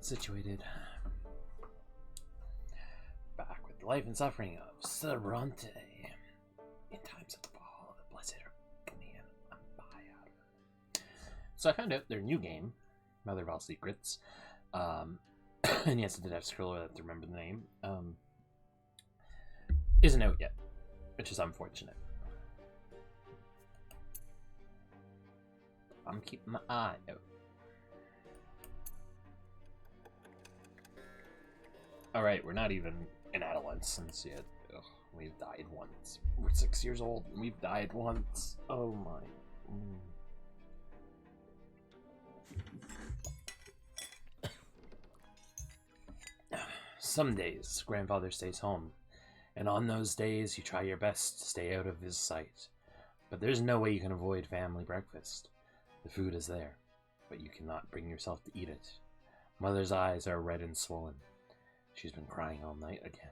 situated. Back with the life and suffering of Sir Brante. In times of the fall, the blessed are Ghanaian Empire. So I found out their new game, Mother of All Secrets, and yes, I did have to scroll to remember the name, isn't out yet, which is unfortunate. I'm keeping my eye out. Alright, we're not even in adolescence yet. Ugh, we've died once. We're 6 years old and we've died once. Oh my. Some days, grandfather stays home, and on those days you try your best to stay out of his sight. But there's no way you can avoid family breakfast. The food is there, but you cannot bring yourself to eat it. Mother's eyes are red and swollen. She's been crying all night again.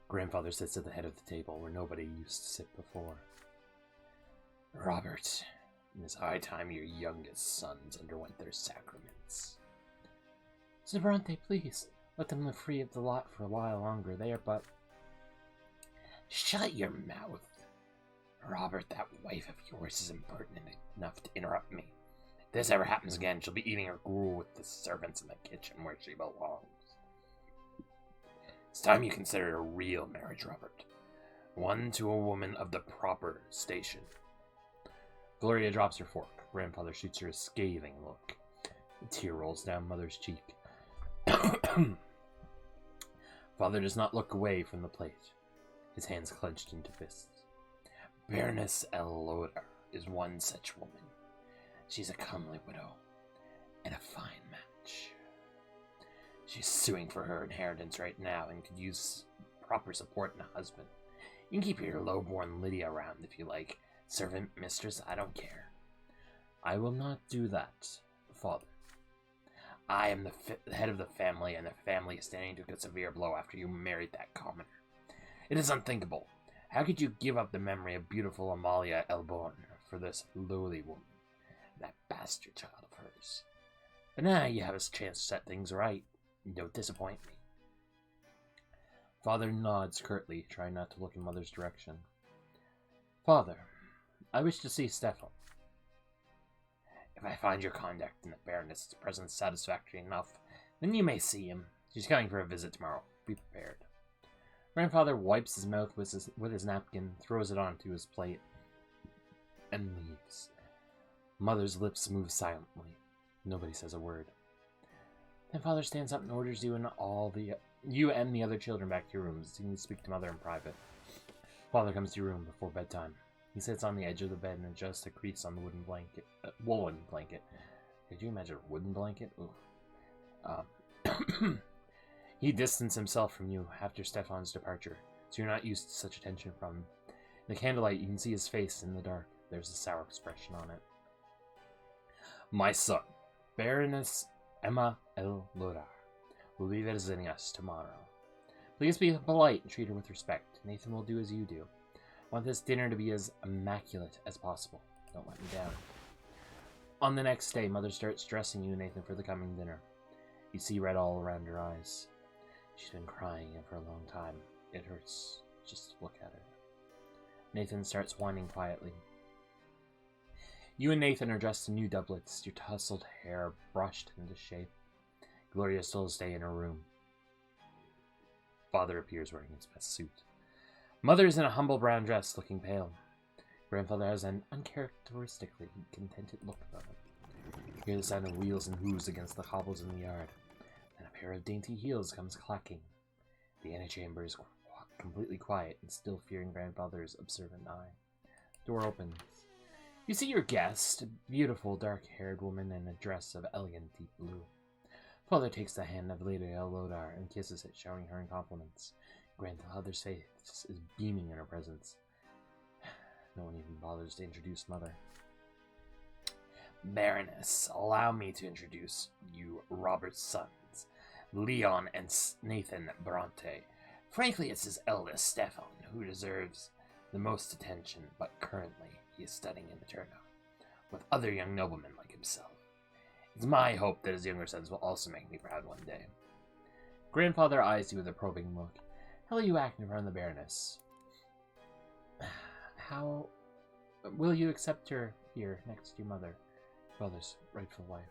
Grandfather sits at the head of the table where nobody used to sit before. Robert, it is high time your youngest sons underwent their sacraments. Sir Brante, please, let them live free of the lot for a while longer. They are but... Shut your mouth. Robert, that wife of yours is impertinent enough to interrupt me. If this ever happens again, she'll be eating her gruel with the servants in the kitchen where she belongs. It's time you considered a real marriage, Robert. One to a woman of the proper station. Gloria drops her fork. Grandfather shoots her a scathing look. A tear rolls down Mother's cheek. Father does not look away from the plate. His hands clenched into fists. Baroness Elodar is one such woman. She's a comely widow, and a fine match. She's suing for her inheritance right now and could use proper support in a husband. You can keep your low-born Lydia around if you like. Servant, mistress, I don't care. I will not do that, Father. I am the head of the family, and the family is standing to a severe blow after you married that commoner. It is unthinkable. How could you give up the memory of beautiful Amalia Elborn for this lowly woman, that bastard child of hers? But now you have a chance to set things right. Don't disappoint me. Father nods curtly, trying not to look in Mother's direction. Father, I wish to see Stefan. If I find your conduct in the Baroness's presence satisfactory enough, then you may see him. She's coming for a visit tomorrow. Be prepared. Grandfather wipes his mouth with his napkin, throws it onto his plate, and leaves. Mother's lips move silently. Nobody says a word. Then Father stands up and orders you and the other children back to your rooms. You need to speak to Mother in private. Father comes to your room before bedtime. He sits on the edge of the bed and adjusts a crease on the woolen blanket. Could you imagine a wooden blanket? Ooh. He distanced himself from you after Stefan's departure, so you're not used to such attention from him. In the candlelight, you can see his face in the dark. There's a sour expression on it. My son, Baroness Emma Lodar, will be visiting us tomorrow. Please be polite and treat her with respect. Nathan will do as you do. I want this dinner to be as immaculate as possible. Don't let me down. On the next day, Mother starts dressing you, Nathan, for the coming dinner. You see red all around her eyes. She's been crying for a long time. It hurts just to look at her. Nathan starts whining quietly. You and Nathan are dressed in new doublets, your tousled hair brushed into shape. Gloria still stays in her room. Father appears wearing his best suit. Mother is in a humble brown dress, looking pale. Grandfather has an uncharacteristically contented look about him. You hear the sound of wheels and hooves against the cobbles in the yard. And a pair of dainty heels comes clacking. The antechamber is completely quiet and still fearing Grandfather's observant eye. Door opens. You see your guest, a beautiful dark-haired woman in a dress of elegant deep blue. Father takes the hand of Lady Elodar and kisses it, showering her in compliments. Grandfather's face is beaming in her presence. No one even bothers to introduce Mother. Baroness, allow me to introduce you Robert's sons, Leon and Nathan Brante. Frankly, it's his eldest, Stefan, who deserves the most attention, but currently he is studying in Materna with other young noblemen like himself. If It's my hope that his younger sons will also make me proud one day. Grandfather eyes you with a probing look. How will you act in front of the Baroness? How will you accept her here next to your mother, father's rightful wife?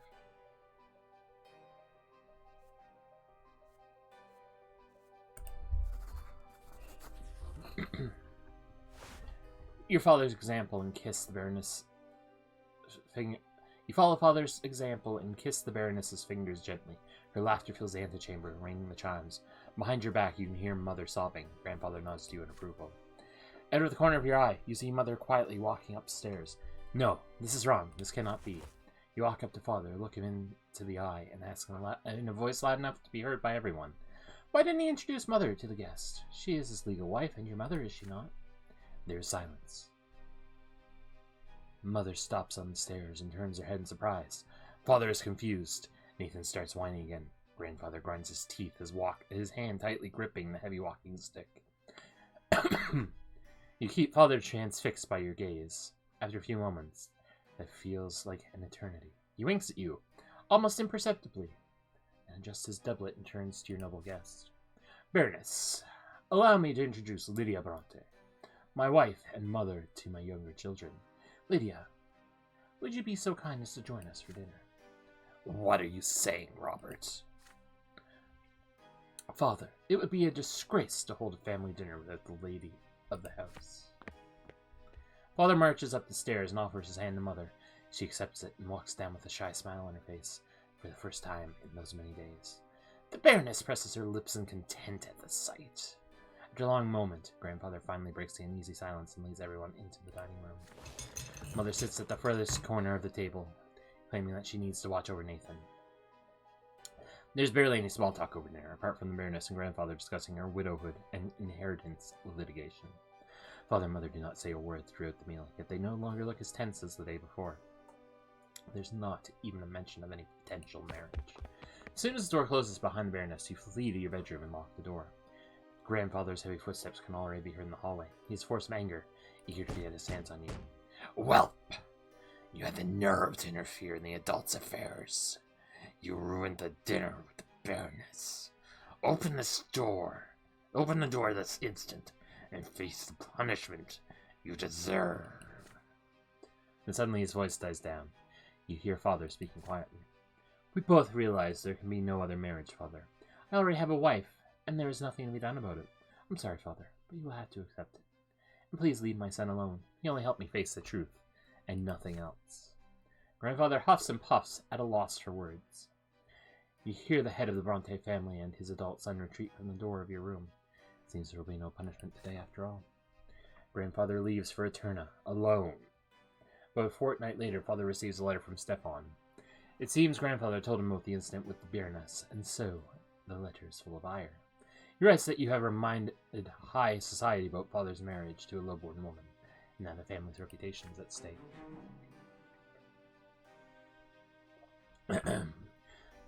Your father's example and kiss the Baroness' finger. You follow father's example and kiss the Baroness's fingers gently. Her laughter fills the antechamber, ringing the chimes. Behind your back, you can hear mother sobbing. Grandfather nods to you in approval. Out of the corner of your eye, you see mother quietly walking upstairs. No, this is wrong. This cannot be. You walk up to father, look him into the eye, and ask him in a voice loud enough to be heard by everyone. Why didn't he introduce mother to the guest? She is his legal wife, and your mother, is she not? There is silence. Mother stops on the stairs and turns her head in surprise. Father is confused. Nathan starts whining again. Grandfather grinds his teeth, his hand tightly gripping the heavy walking stick. You keep father transfixed by your gaze. After a few moments, that feels like an eternity. He winks at you, almost imperceptibly, and adjusts his doublet and turns to your noble guest. Baroness, allow me to introduce Lydia Brante, my wife and mother to my younger children. Lydia, would you be so kind as to join us for dinner? What are you saying, Robert? Father, it would be a disgrace to hold a family dinner without the lady of the house. Father marches up the stairs and offers his hand to mother. She accepts it and walks down with a shy smile on her face for the first time in those many days. The Baroness presses her lips in content at the sight. After a long moment, Grandfather finally breaks the uneasy silence and leads everyone into the dining room. Mother sits at the furthest corner of the table, claiming that she needs to watch over Nathan. There's barely any small talk over dinner, apart from the Baroness and Grandfather discussing her widowhood and inheritance litigation. Father and Mother do not say a word throughout the meal, yet they no longer look as tense as the day before. There's not even a mention of any potential marriage. As soon as the door closes behind the Baroness, you flee to your bedroom and lock the door. Grandfather's heavy footsteps can already be heard in the hallway. He is forced from anger, eager to get his hands on you. Whelp! You had the nerve to interfere in the adults' affairs. You ruined the dinner with the Baroness. Open this door. Open the door this instant, and face the punishment you deserve. Then suddenly his voice dies down. You hear Father speaking quietly. We both realize there can be no other marriage, Father. I already have a wife, and there is nothing to be done about it. I'm sorry, Father, but you will have to accept it. And please leave my son alone. He only helped me face the truth, and nothing else. Grandfather huffs and puffs, at a loss for words. You hear the head of the Brante family and his adult son retreat from the door of your room. It seems there will be no punishment today after all. Grandfather leaves for Eterna, alone. But a fortnight later, Father receives a letter from Stefan. It seems Grandfather told him about the incident with the Baroness, and so the letter is full of ire. He writes that you have reminded high society about Father's marriage to a low-born woman, and now the family's reputation is at stake.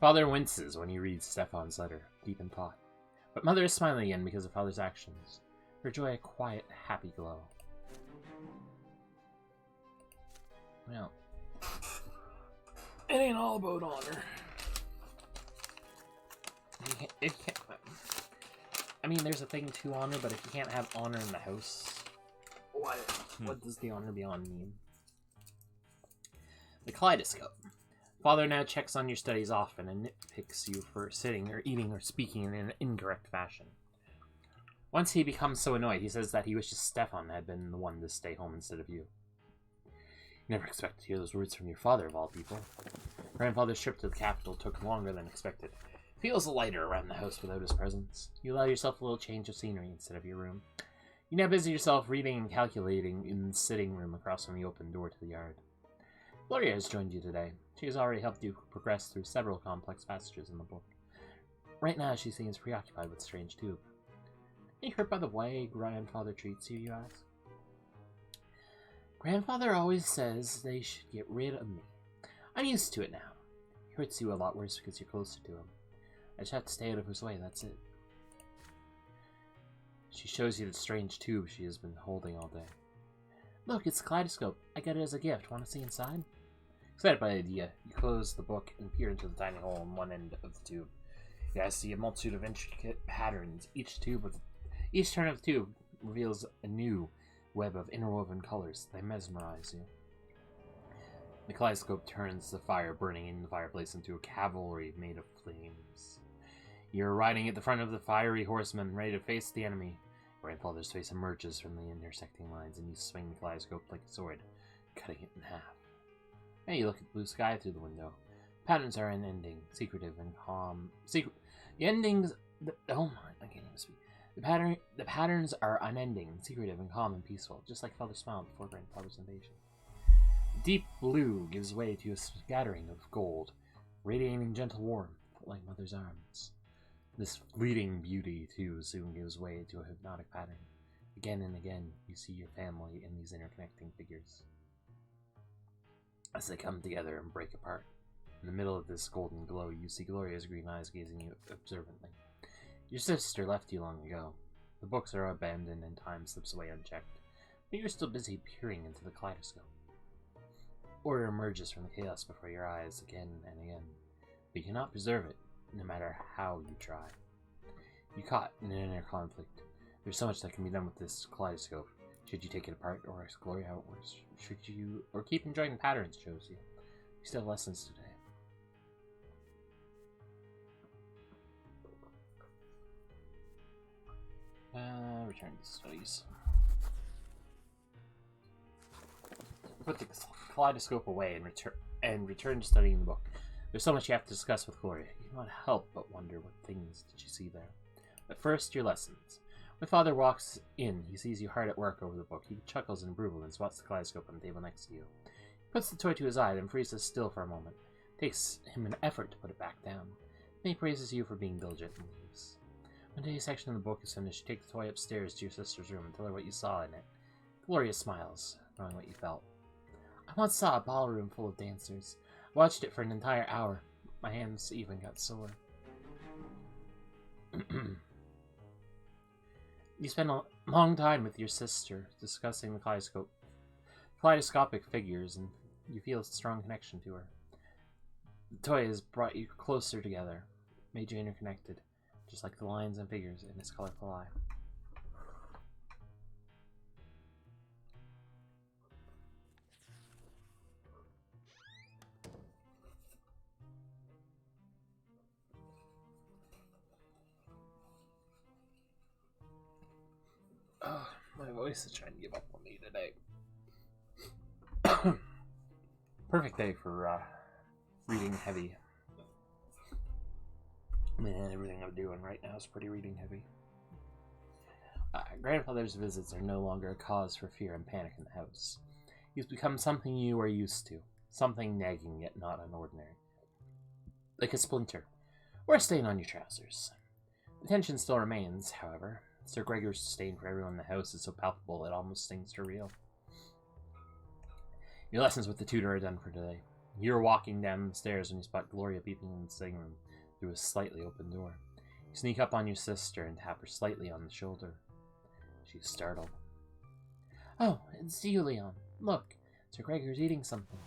Father winces when he reads Stefan's letter, deep in thought. But Mother is smiling again because of Father's actions. Her joy a quiet, happy glow. Well, it ain't all about honor. I mean, there's a thing to honor, but if you can't have honor in the house, what does the honor beyond mean? The kaleidoscope. Father now checks on your studies often and nitpicks you for sitting or eating or speaking in an incorrect fashion. Once he becomes so annoyed, he says that he wishes Stefan had been the one to stay home instead of you. You never expect to hear those words from your father, of all people. Grandfather's trip to the capital took longer than expected. Feels lighter around the house without his presence. You allow yourself a little change of scenery instead of your room. You now busy yourself reading and calculating in the sitting room across from the open door to the yard. Gloria has joined you today. She has already helped you progress through several complex passages in the book. Right now she seems preoccupied with Strange Tube. Are you hurt by the way Grandfather treats you, you ask? Grandfather always says they should get rid of me. I'm used to it now. He hurts you a lot worse because you're closer to him. I just have to stay out of his way, that's it. She shows you the strange tube she has been holding all day. Look, it's a kaleidoscope. I got it as a gift. Want to see inside? Excited by the idea, you close the book and peer into the tiny hole on one end of the tube. You guys see a multitude of intricate patterns. Each turn of the tube reveals a new web of interwoven colors. They mesmerize you. The kaleidoscope turns the fire burning in the fireplace into a cavalry made of flames. You're riding at the front of the fiery horsemen, ready to face the enemy. Grandfather's face emerges from the intersecting lines, and you swing the kaleidoscope like a sword, cutting it in half. Now you look at the blue sky through the window. Patterns are unending, secretive, and calm. The endings... oh my, I can't even speak. The patterns are unending, secretive, and calm and peaceful, just like Father smiled before Grandfather's invasion. Deep blue gives way to a scattering of gold, radiating gentle warmth like Mother's arms. This fleeting beauty, too, soon gives way to a hypnotic pattern. Again and again, you see your family in these interconnecting figures. As they come together and break apart. In the middle of this golden glow, you see Gloria's green eyes gazing at you observantly. Your sister left you long ago. The books are abandoned and time slips away unchecked, but you're still busy peering into the kaleidoscope. Order emerges from the chaos before your eyes again and again, but you cannot preserve it, no matter how you try. You're caught in an inner conflict. There's so much that can be done with this kaleidoscope. Should you take it apart or ask Gloria how it works? Should you, or keep enjoying the patterns it shows you? You still have lessons today. Return to studies. Put the kaleidoscope away and return to studying the book. There's so much you have to discuss with Gloria. You cannot help but wonder what things did you see there. But first, your lessons. When Father walks in, he sees you hard at work over the book. He chuckles in approval and swats the kaleidoscope on the table next to you. He puts the toy to his eye, then freezes still for a moment. It takes him an effort to put it back down. Then he praises you for being diligent and leaves. When today's section of the book is finished, you take the toy upstairs to your sister's room and tell her what you saw in it. Gloria smiles, knowing what you felt. I once saw a ballroom full of dancers. I watched it for an entire hour. My hands even got sore. You spend a long time with your sister discussing the kaleidoscopic figures, and you feel a strong connection to her. The toy has brought you closer together, made you interconnected, just like the lines and figures in its colorful eye. Oh, my voice is trying to give up on me today. Perfect day for reading heavy. Man, everything I'm doing right now is pretty reading heavy. Grandfather's visits are no longer a cause for fear and panic in the house. He's become something you are used to, something nagging yet not unordinary. Like a splinter, or a stain on your trousers. The tension still remains, however. Sir Gregor's disdain for everyone in the house is so palpable it almost stings to real. Your lessons with the tutor are done for today. You're walking down the stairs when you spot Gloria peeping in the sitting room through a slightly open door. You sneak up on your sister and tap her slightly on the shoulder. She's startled. Oh, it's you, Leon. Look, Sir Gregor's eating something.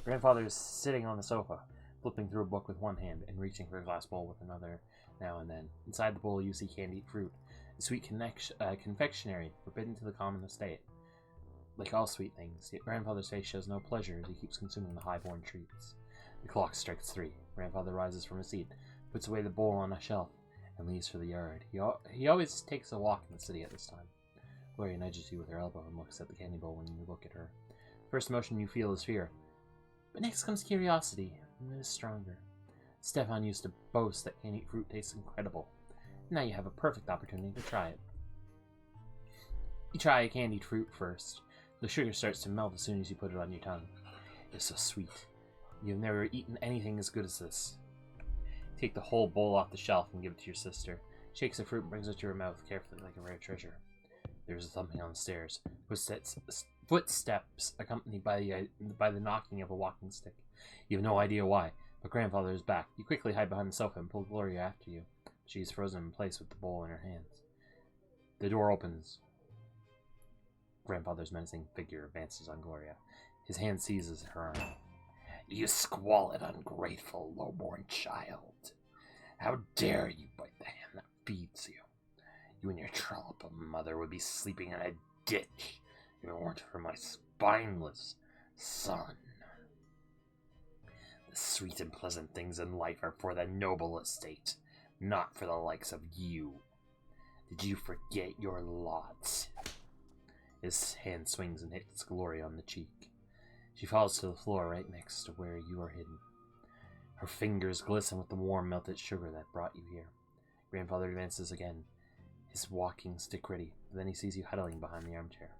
Grandfather is sitting on the sofa, flipping through a book with one hand and reaching for a glass bowl with another now and then. Inside the bowl you see candied fruit, a sweet confectionery forbidden to the common estate. Like all sweet things, yet Grandfather's face shows no pleasure as he keeps consuming the high-born treats. The clock strikes 3. Grandfather rises from his seat, puts away the bowl on a shelf, and leaves for the yard. He always takes a walk in the city at this time. Gloria nudges you with her elbow and looks at the candy bowl when you look at her. First emotion you feel is fear, but next comes curiosity, and it is stronger. Stefan used to boast that candied fruit tastes incredible. Now you have a perfect opportunity to try it. You try a candied fruit first. The sugar starts to melt as soon as you put it on your tongue. It's so sweet. You've never eaten anything as good as this. Take the whole bowl off the shelf and give it to your sister. She takes the fruit and brings it to her mouth carefully like a rare treasure. There's a thumping on the stairs. Footsteps accompanied by the knocking of a walking stick. You have no idea why, but Grandfather is back. You quickly hide behind the sofa and pull Gloria after you. She is frozen in place with the bowl in her hands. The door opens. Grandfather's menacing figure advances on Gloria. His hand seizes her arm. You squalid, ungrateful, low-born child. How dare you bite the hand that feeds you? You and your trollop of mother would be sleeping in a ditch if it weren't for my spineless son. The sweet and pleasant things in life are for the noble estate, not for the likes of you. Did you forget your lot? His hand swings and hits Gloria on the cheek. She falls to the floor right next to where you are hidden. Her fingers glisten with the warm melted sugar that brought you here. Grandfather advances again, his walking stick ready, but then he sees you huddling behind the armchair.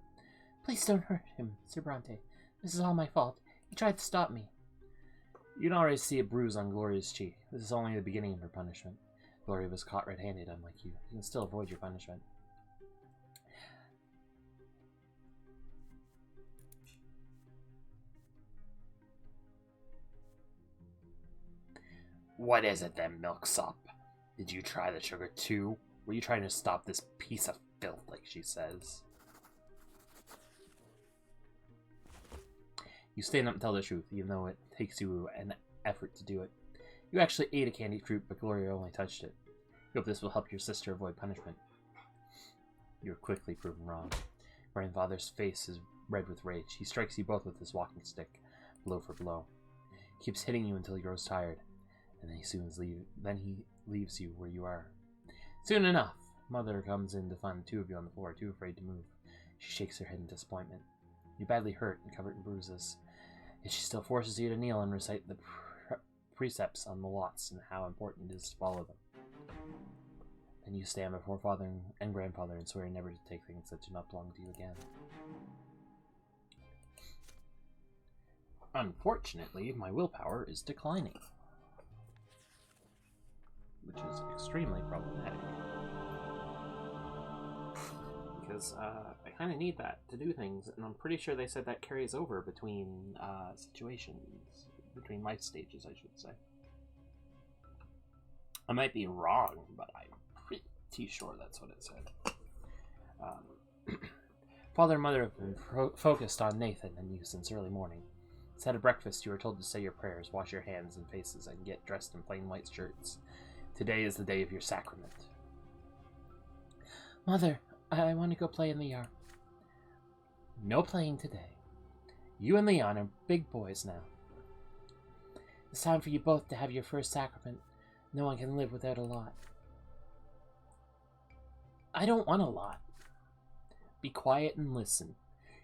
Please don't hurt him, Sir Brante. This is all my fault. He tried to stop me. You can already see a bruise on Gloria's cheek. This is only the beginning of her punishment. Gloria was caught red-handed, unlike you. You can still avoid your punishment. What is it then, milksop? Did you try the sugar too? Were you trying to stop this piece of filth, like she says? You stand up and tell the truth, even though it takes you an effort to do it. You actually ate a candied fruit, but Gloria only touched it. You hope this will help your sister avoid punishment. You are quickly proven wrong. Grandfather's face is red with rage. He strikes you both with his walking stick, blow for blow. He keeps hitting you until he grows tired, and then he leaves you where you are. Soon enough, Mother comes in to find the two of you on the floor, too afraid to move. She shakes her head in disappointment. You're badly hurt and covered in bruises, yet she still forces you to kneel and recite the precepts on the lots and how important it is to follow them. Then you stand before Father and Grandfather and swear never to take things that do not belong to you again. Unfortunately, my willpower is declining, which is extremely problematic. Because I kind of need that to do things, and I'm pretty sure they said that carries over between situations, between life stages, I should say. I might be wrong, but I'm pretty sure that's what it said. Father and Mother have been focused on Nathan and you since early morning. Instead of breakfast, you are told to say your prayers, wash your hands and faces, and get dressed in plain white shirts. Today is the day of your sacrament. Mother, I want to go play in the yard. No playing today. You and Leon are big boys now. It's time for you both to have your first sacrament. No one can live without a lot. I don't want a lot. Be quiet and listen.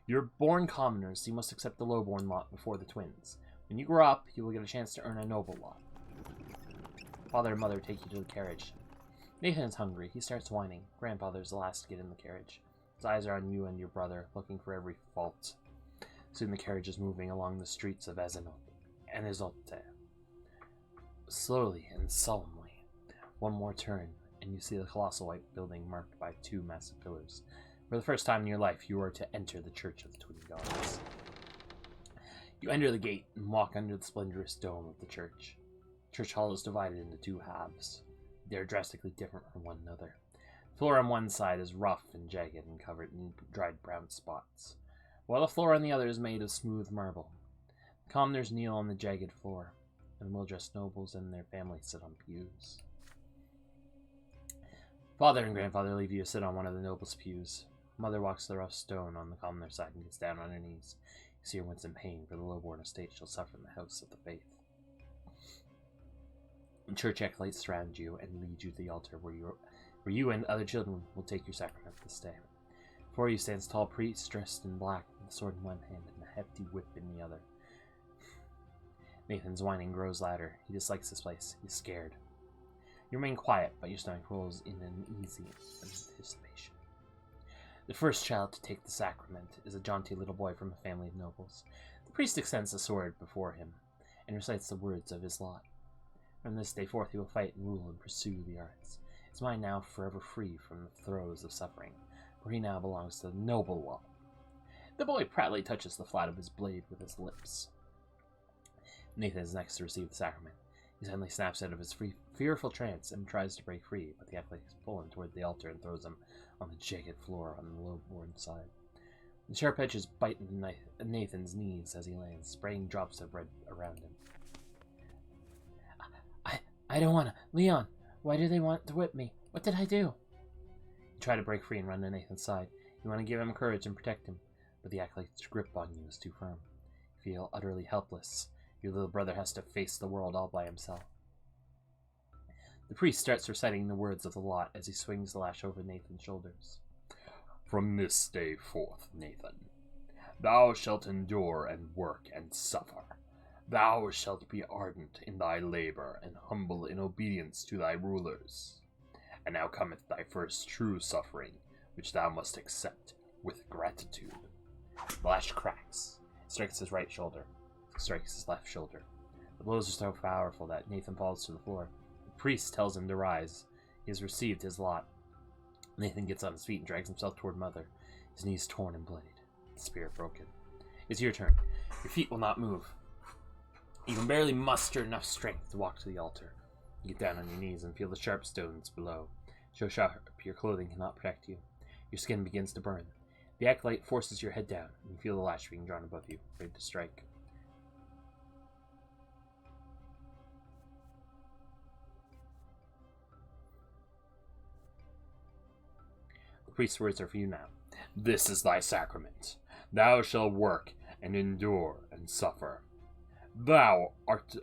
You're born commoners, so you must accept the lowborn lot before the twins. When you grow up, you will get a chance to earn a noble lot. Father and Mother take you to the carriage. Nathan is hungry. He starts whining. Grandfather is the last to get in the carriage. His eyes are on you and your brother, looking for every fault. Soon the carriage is moving along the streets of Ezolte. Slowly and solemnly. One more turn, and you see the colossal white building marked by two massive pillars. For the first time in your life, you are to enter the Church of the Twin Gods. You enter the gate and walk under the splendorous dome of the church. The church hall is divided into two halves. They are drastically different from one another. The floor on one side is rough and jagged and covered in dried brown spots, while the floor on the other is made of smooth marble. The commoners kneel on the jagged floor, and well-dressed nobles and their families sit on pews. Father and Grandfather leave you to sit on one of the nobles' pews. Mother walks the rough stone on the commoner side and gets down on her knees. You see her wince in pain, for the lowborn estate shall suffer in the house of the faith. The church acolytes surround you and lead you to the altar where you and other children will take your sacrament this day. Before you stands a tall priest dressed in black with a sword in one hand and a hefty whip in the other. Nathan's whining grows louder. He dislikes this place. He's scared. You remain quiet, but your stomach rolls in an easy anticipation. The first child to take the sacrament is a jaunty little boy from a family of nobles. The priest extends the sword before him and recites the words of his lot. From this day forth he will fight and rule and pursue the arts. His mind now forever free from the throes of suffering, for he now belongs to the noble law. The boy proudly touches the flat of his blade with his lips. Nathan is next to receive the sacrament. He suddenly snaps out of his fearful trance and tries to break free, but the acolytes pull him toward the altar and throws him on the jagged floor on the low-born side. The sharp edges bite Nathan's knees as he lands, spraying drops of red around him. I don't wanna. Leon, why do they want to whip me? What did I do? You try to break free and run to Nathan's side. You want to give him courage and protect him, but the acolyte's grip on you is too firm. You feel utterly helpless. Your little brother has to face the world all by himself. The priest starts reciting the words of the lot as he swings the lash over Nathan's shoulders. From this day forth, Nathan, thou shalt endure and work and suffer. Thou shalt be ardent in thy labor and humble in obedience to thy rulers. And now cometh thy first true suffering, which thou must accept with gratitude. The lash cracks, strikes his right shoulder, strikes his left shoulder. The blows are so powerful that Nathan falls to the floor. The priest tells him to rise. He has received his lot. Nathan gets on his feet and drags himself toward Mother, his knees torn and bloodied, the spirit broken. It's your turn. Your feet will not move. You can barely muster enough strength to walk to the altar. You get down on your knees and feel the sharp stones below. So sharp, your clothing cannot protect you. Your skin begins to burn. The acolyte forces your head down, and you feel the lash being drawn above you, ready to strike. The priest's words are for you now. This is thy sacrament. Thou shalt work and endure and suffer. Thou art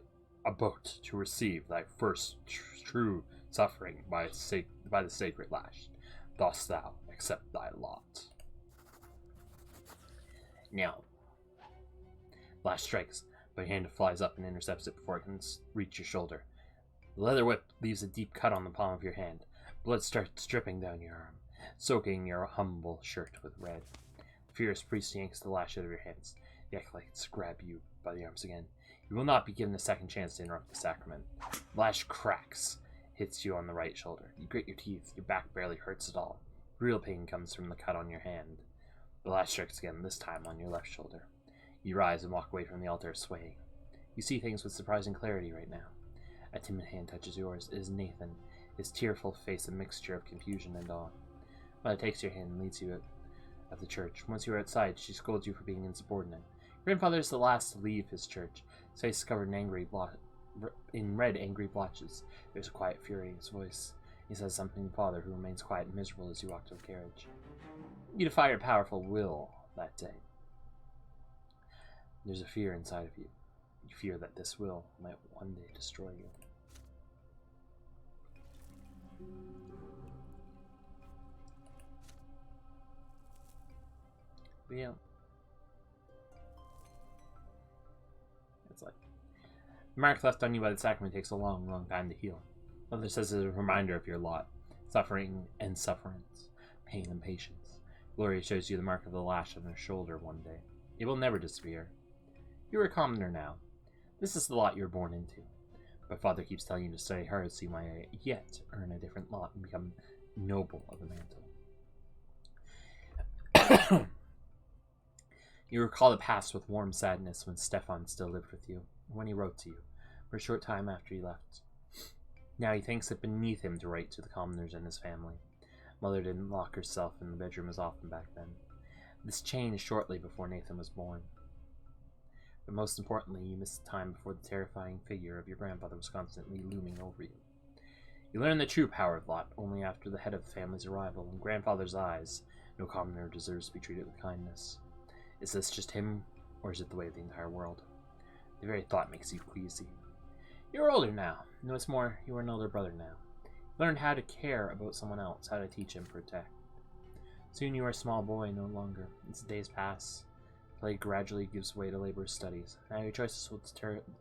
about to receive thy first true suffering by the sacred lash. Thus thou accept thy lot. Now, lash strikes, but your hand flies up and intercepts it before it can reach your shoulder. The leather whip leaves a deep cut on the palm of your hand. Blood starts dripping down your arm, soaking your humble shirt with red. The furious priest yanks the lash out of your hands. The acolytes grab you by the arms again. You will not be given a second chance to interrupt the sacrament. The lash cracks, hits you on the right shoulder. You grit your teeth. Your back barely hurts at all. Real pain comes from the cut on your hand. The lash strikes again, this time on your left shoulder. You rise and walk away from the altar, swaying. You see things with surprising clarity right now. A timid hand touches yours. It is Nathan, his tearful face a mixture of confusion and awe. Mother takes your hand and leads you out of the church. Once you are outside, she scolds you for being insubordinate. Your grandfather is the last to leave his church. His face is covered in red angry blotches. There's a quiet fury in his voice. He says something to Father, who remains quiet and miserable as you walk to the carriage. You defy your powerful will that day. There's a fear inside of you. You fear that this will might one day destroy you. But yeah. It's like the mark left on you by the sacrament takes a long, long time to heal. Mother says it's a reminder of your lot, suffering and sufferance, pain and patience. Gloria shows you the mark of the lash on her shoulder one day. It will never disappear. You are a commoner now. This is the lot you were born into. But Father keeps telling you to study hard so you might yet earn a different lot and become noble of the mantle. You recall the past with warm sadness when Stefan still lived with you, and when he wrote to you, for a short time after he left. Now he thinks it beneath him to write to the commoners and his family. Mother didn't lock herself in the bedroom as often back then. This changed shortly before Nathan was born. But most importantly, you missed the time before the terrifying figure of your grandfather was constantly looming over you. You learned the true power of Lot only after the head of the family's arrival. In grandfather's eyes, no commoner deserves to be treated with kindness. Is this just him, or is it the way of the entire world? The very thought makes you queasy. You're older now. And what's more, you are an older brother now. You learned how to care about someone else, how to teach and protect. Soon you are a small boy no longer. As the days pass, play gradually gives way to laborious studies. Now your choices will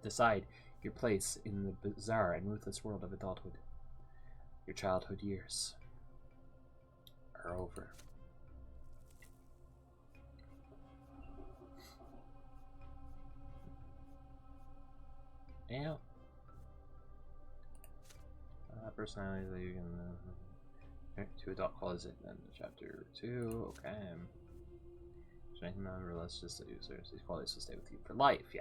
decide your place in the bizarre and ruthless world of adulthood. Your childhood years are over. Yeah. Personality that you can. To adult qualities in chapter 2. Okay. Strength and let's just say these qualities will stay with you for life. Yeah.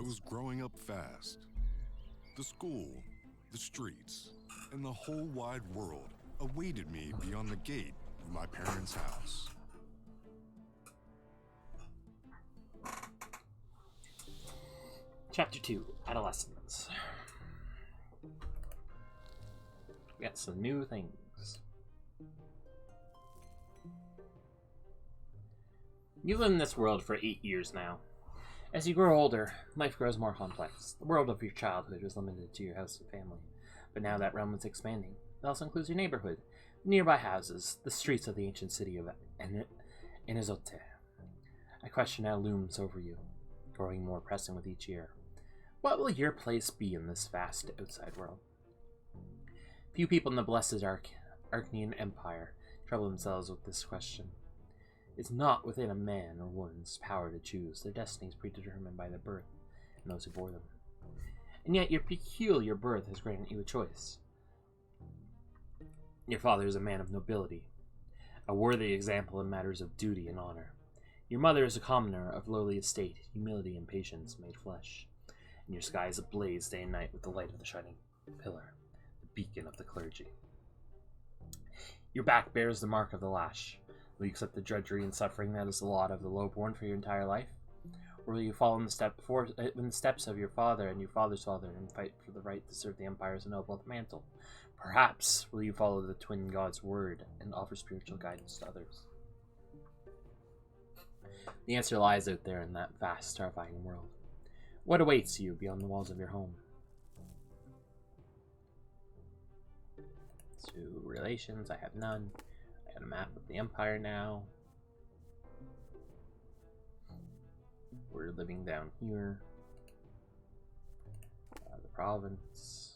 was growing up fast. The school, the streets, and the whole wide world awaited me beyond the gate of my parents' house. Chapter 2, Adolescence. We got some new things. You've lived in this world for 8 years now. As you grow older, life grows more complex. The world of your childhood was limited to your house and family, but now that realm is expanding. It also includes your neighborhood, nearby houses, the streets of the ancient city of Enizote. A question now looms over you, growing more pressing with each year. What will your place be in this vast outside world? Few people in the blessed Arcanian Empire trouble themselves with this question. It's not within a man or woman's power to choose. Their destiny is predetermined by their birth and those who bore them. And yet your peculiar birth has granted you a choice. Your father is a man of nobility, a worthy example in matters of duty and honor. Your mother is a commoner of lowly estate, humility and patience made flesh. And your sky is ablaze day and night with the light of the shining pillar, the beacon of the clergy. Your back bears the mark of the lash. Will you accept the drudgery and suffering that is the lot of the lowborn for your entire life? Or will you follow in the steps of your father and your father's father and fight for the right to serve the empire as a noble at the mantle? Perhaps will you follow the twin god's word and offer spiritual guidance to others? The answer lies out there in that vast, terrifying world. What awaits you beyond the walls of your home? To relations, I have none. I got a map of the empire now. We're living down here. The province.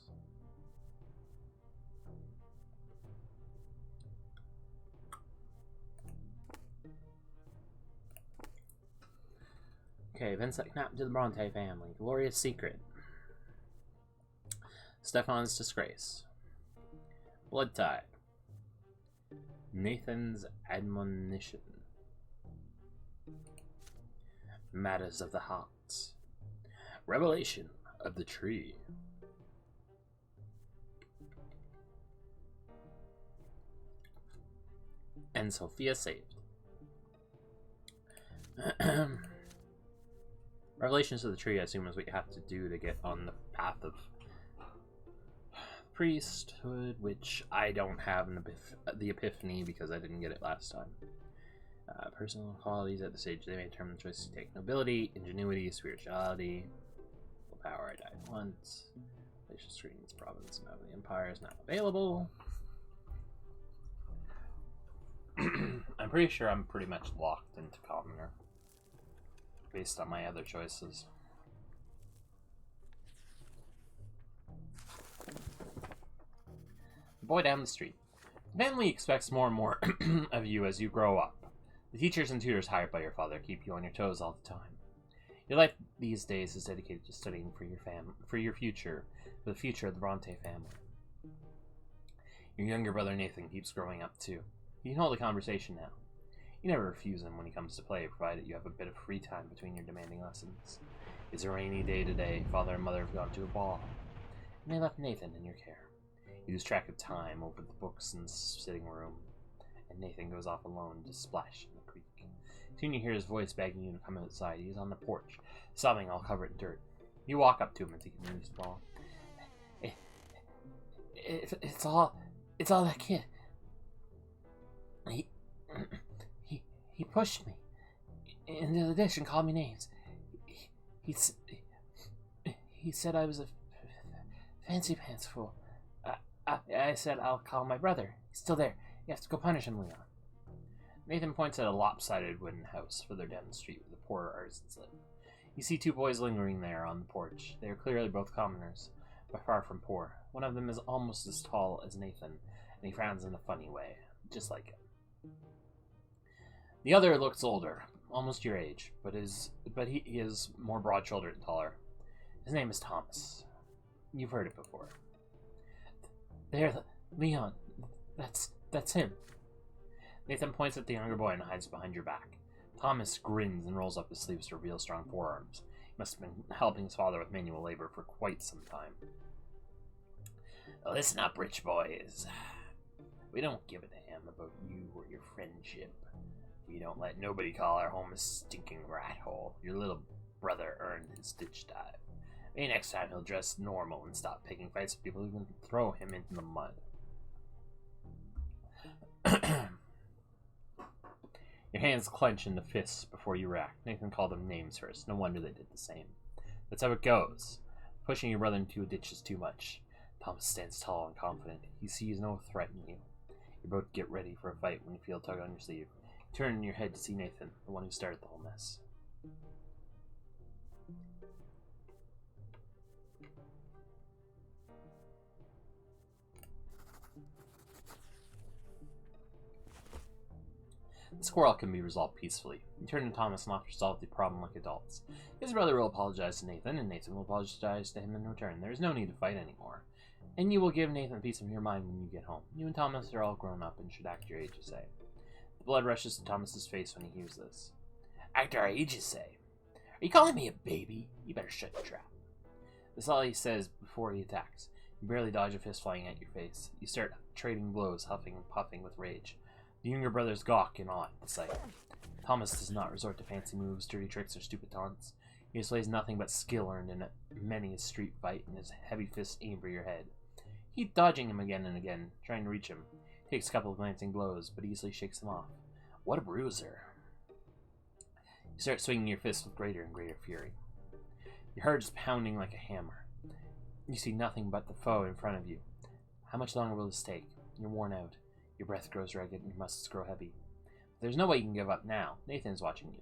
Okay, events that happened to the Brante family. Glorious secret. Stefan's disgrace. Blood tide. Nathan's admonition. Matters of the heart. Revelation of the tree. And Sophia saved. Revelations of the tree, I assume, is what you have to do to get on the path of priesthood, which I don't have the epiphany because I didn't get it last time. Personal qualities at the stage they may determine the choice to take: nobility, ingenuity, spirituality, power. I died once. Glacial Streams, province, map of the empire is not available. I'm pretty sure I'm pretty much locked into commoner based on my other choices. The boy down the street. The family expects more and more of you as you grow up. The teachers and tutors hired by your father keep you on your toes all the time. Your life these days is dedicated to studying for your future, for the future of the Brante family. Your younger brother Nathan keeps growing up too. You can hold a conversation now. You never refuse him when he comes to play, provided you have a bit of free time between your demanding lessons. It's a rainy day today. Father and mother have gone to a ball, and they left Nathan in your care. You lose track of time over the books in the sitting room, and Nathan goes off alone to splash in the creek. Soon you hear his voice begging you to come outside. He's on the porch, sobbing all covered in dirt. You walk up to him and take him his ball. It's all that kid. He pushed me into the dish and called me names. He said I was a fancy pants fool. I said I'll call my brother. He's still there. You have to go punish him, Leon. Nathan points at a lopsided wooden house further down the street where the poorer artisans live. You see two boys lingering there on the porch. They are clearly both commoners, but far from poor. One of them is almost as tall as Nathan, and he frowns in a funny way, just like him. The other looks older, almost your age, but he is more broad-shouldered and taller. His name is Thomas. You've heard it before. There, Leon. That's him. Nathan points at the younger boy and hides behind your back. Thomas grins and rolls up his sleeves to reveal strong forearms. Must have been helping his father with manual labor for quite some time. Listen up, rich boys. We don't give a damn about you or your friendship. We don't let nobody call our home a stinking rat hole. Your little brother earned his ditch time. Maybe next time he'll dress normal and stop picking fights with people who can throw him into the mud. Your hands clench into fists before you react. Nathan called them names first. No wonder they did the same. That's how it goes. Pushing your brother into a ditch is too much. Thomas stands tall and confident. He sees no threat in you. You both get ready for a fight when you feel a tug on your sleeve. You turn your head to see Nathan, the one who started the whole mess. The quarrel can be resolved peacefully. You turn to Thomas and offer to solve the problem like adults. His brother will apologize to Nathan, and Nathan will apologize to him in return. There is no need to fight anymore. And you will give Nathan peace of your mind when you get home. You and Thomas are all grown up and should act your ages say. The blood rushes to Thomas's face when he hears this. Act our ages say? Are you calling me a baby? You better shut your trap. That's all he says before he attacks. You barely dodge a fist flying at your face. You start trading blows, huffing and puffing with rage. The younger brothers gawk in awe at the sight. Thomas does not resort to fancy moves, dirty tricks, or stupid taunts. He displays nothing but skill earned in many a street fight, and his heavy fists aim for your head. You keep dodging him again and again, trying to reach him. He takes a couple of glancing blows, but easily shakes them off. What a bruiser. You start swinging your fists with greater and greater fury. Your heart is pounding like a hammer. You see nothing but the foe in front of you. How much longer will this take? You're worn out. Your breath grows ragged and your muscles grow heavy. But there's no way you can give up now. Nathan is watching you.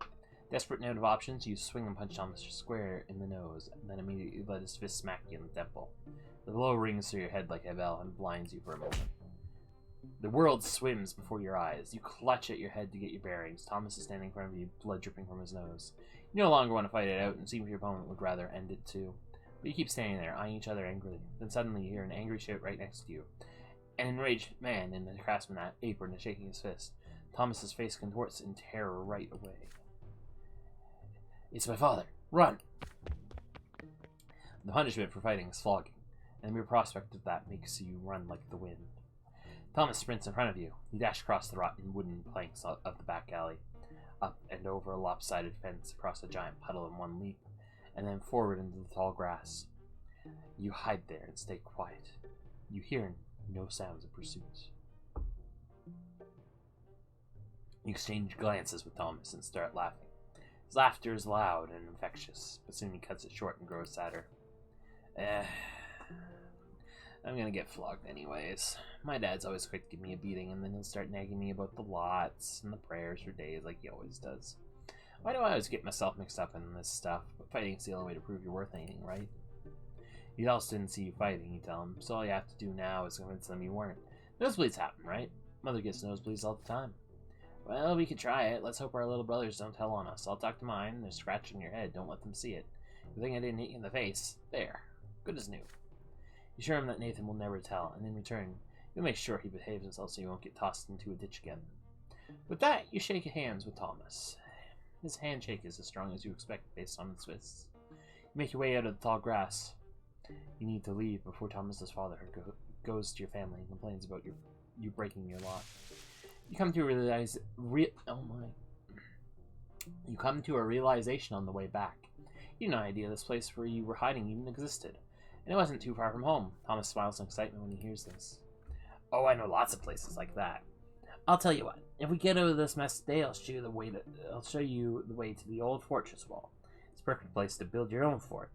Desperate and out of options, you swing and punch Thomas square in the nose, and then immediately let his fist smack you in the temple. The blow rings through your head like a bell and blinds you for a moment. The world swims before your eyes. You clutch at your head to get your bearings. Thomas is standing in front of you, blood dripping from his nose. You no longer want to fight it out, and seem if your opponent would rather end it too. But you keep standing there, eyeing each other angrily. Then suddenly you hear an angry shout right next to you. An enraged man in the craftsman apron is shaking his fist. Thomas's face contorts in terror right away. It's my father. Run! The punishment for fighting is flogging, and the mere prospect of that makes you run like the wind. Thomas sprints in front of you. You dash across the rotten wooden planks of the back alley, up and over a lopsided fence, across a giant puddle in one leap, and then forward into the tall grass. You hide there and stay quiet. You hear no sounds of pursuit. You exchange glances with Thomas and start laughing. His laughter is loud and infectious, but soon he cuts it short and grows sadder. I'm gonna get flogged anyways. My dad's always quick to give me a beating, and then he'll start nagging me about the lots and the prayers for days like he always does. Why do I always get myself mixed up in this stuff? But fighting's the only way to prove you're worth anything, right? You else didn't see you fighting, you tell him, so all you have to do now is convince them you weren't. Nosebleeds happen, right? Mother gets nosebleeds all the time. Well, we could try it. Let's hope our little brothers don't tell on us. I'll talk to mine. They're scratching your head. Don't let them see it. The thing I didn't hit you in the face. There. Good as new. You assure him that Nathan will never tell, and in return, you'll make sure he behaves himself so you won't get tossed into a ditch again. With that, you shake hands with Thomas. His handshake is as strong as you expect based on his fists. You make your way out of the tall grass. You need to leave before Thomas's father goes to your family and complains about you breaking your law. You come to a realization on the way back. You had no idea this place where you were hiding even existed. And it wasn't too far from home. Thomas smiles in excitement when he hears this. Oh, I know lots of places like that. I'll tell you what. If we get out of this mess today, I'll show you the way to the old fortress wall. It's a perfect place to build your own fort.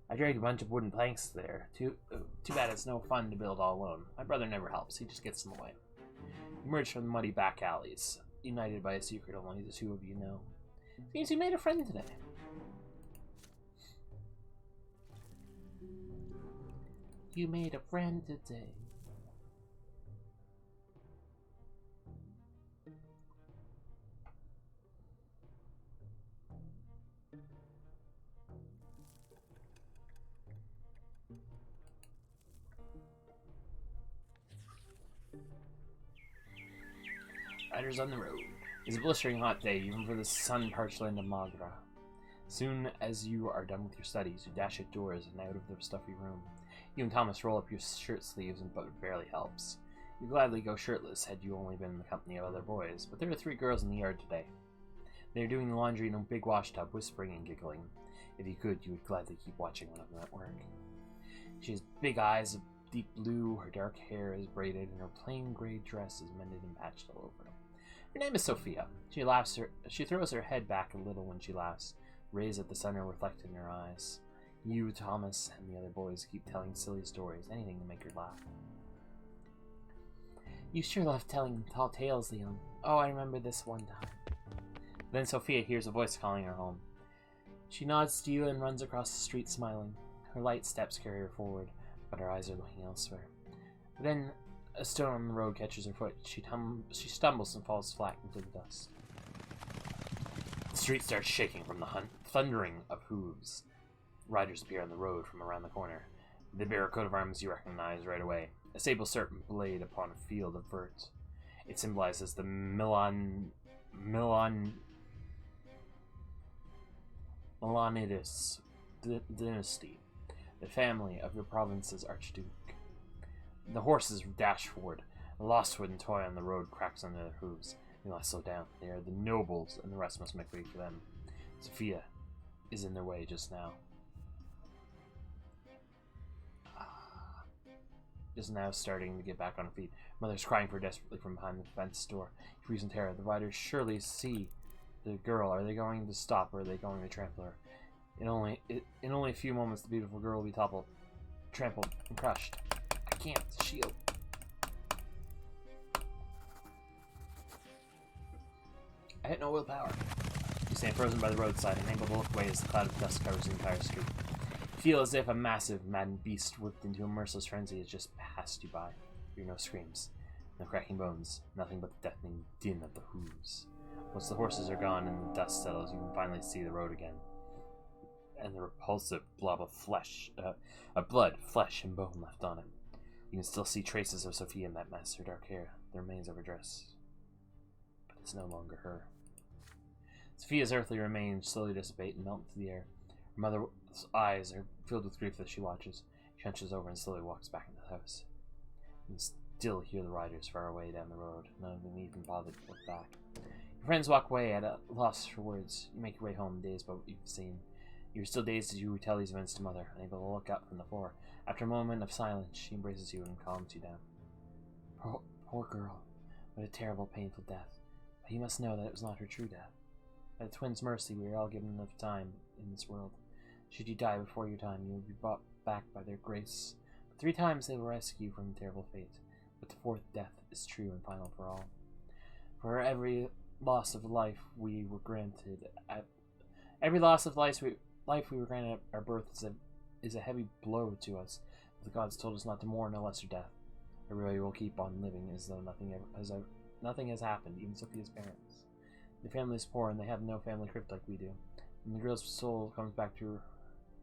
I dragged a bunch of wooden planks there. Too bad it's no fun to build all alone. My brother never helps. He just gets in the way. You emerge from the muddy back alleys, united by a secret only the two of you know. Seems you made a friend today. You made a friend today. Riders on the road. It's a blistering hot day, even for the sun-parched land of Magra. Soon as you are done with your studies, you dash at doors and out of the stuffy room. You and Thomas roll up your shirt sleeves, but it barely helps. You gladly go shirtless had you only been in the company of other boys, but there are 3 girls in the yard today. They are doing the laundry in a big wash tub, whispering and giggling. If you could, you would gladly keep watching one of them at work. She has big eyes of deep blue, her dark hair is braided, and her plain gray dress is mended and patched all over. Her name is Sophia. She throws her head back a little when she laughs, rays at the sun are reflected in her eyes. You, Thomas, and the other boys keep telling silly stories, anything to make her laugh. You sure love telling tall tales, Leon. Oh, I remember this one time. Then Sophia hears a voice calling her home. She nods to you and runs across the street smiling. Her light steps carry her forward, but her eyes are looking elsewhere. Then a stone on the road catches her foot. She stumbles and falls flat into the dust. The street starts shaking from the thundering of hooves. Riders appear on the road from around the corner. They bear a coat of arms you recognize right away. A sable serpent blade upon a field of vert. It symbolizes the Milanides dynasty, the family of your province's archduke. The horses dash forward. A lost wooden toy on the road cracks under their hooves. You must slow down. They are the nobles, and the rest must make way for them. Sophia is in their way just now. Is now starting to get back on her feet. Mother's crying for her desperately from behind the fence door. She freezes in terror. The riders surely see the girl. Are they going to stop her? Or are they going to trample her? In only a few moments, the beautiful girl will be toppled, trampled, and crushed. I can't. Shield. I had no willpower. You stand frozen by the roadside, unable to look away as the cloud of dust covers the entire street. You feel as if a massive, maddened beast whipped into a merciless frenzy has just passed you by. You hear no screams, no cracking bones, nothing but the deafening din of the hooves. Once the horses are gone and the dust settles, you can finally see the road again. And the repulsive blob of blood, flesh, and bone left on it. You can still see traces of Sophia in that mess, her dark hair, the remains of her dress. But it's no longer her. Sophia's earthly remains slowly dissipate and melt into the air. Her mother's eyes are filled with grief as she watches. She hunches over and slowly walks back into the house. You can still hear the riders far away down the road. None of them even bother to look back. Your friends walk away at a loss for words. You make your way home, dazed by what you've seen. You're still dazed as you retell these events to Mother, unable to look up from the floor. After a moment of silence, she embraces you and calms you down. Poor girl. What a terrible, painful death. But you must know that it was not her true death. By the twins' mercy, we are all given enough time in this world. Should you die before your time, you will be brought back by their grace. But 3 times they will rescue you from terrible fate. But the 4th death is true and final for all. For every loss of life we were granted at life we were granted at our birth is a heavy blow to us. The gods told us not to mourn a lesser death. Everybody will keep on living as though nothing has happened, even Sophia's parents. Their family is poor and they have no family crypt like we do. When the girl's soul comes back to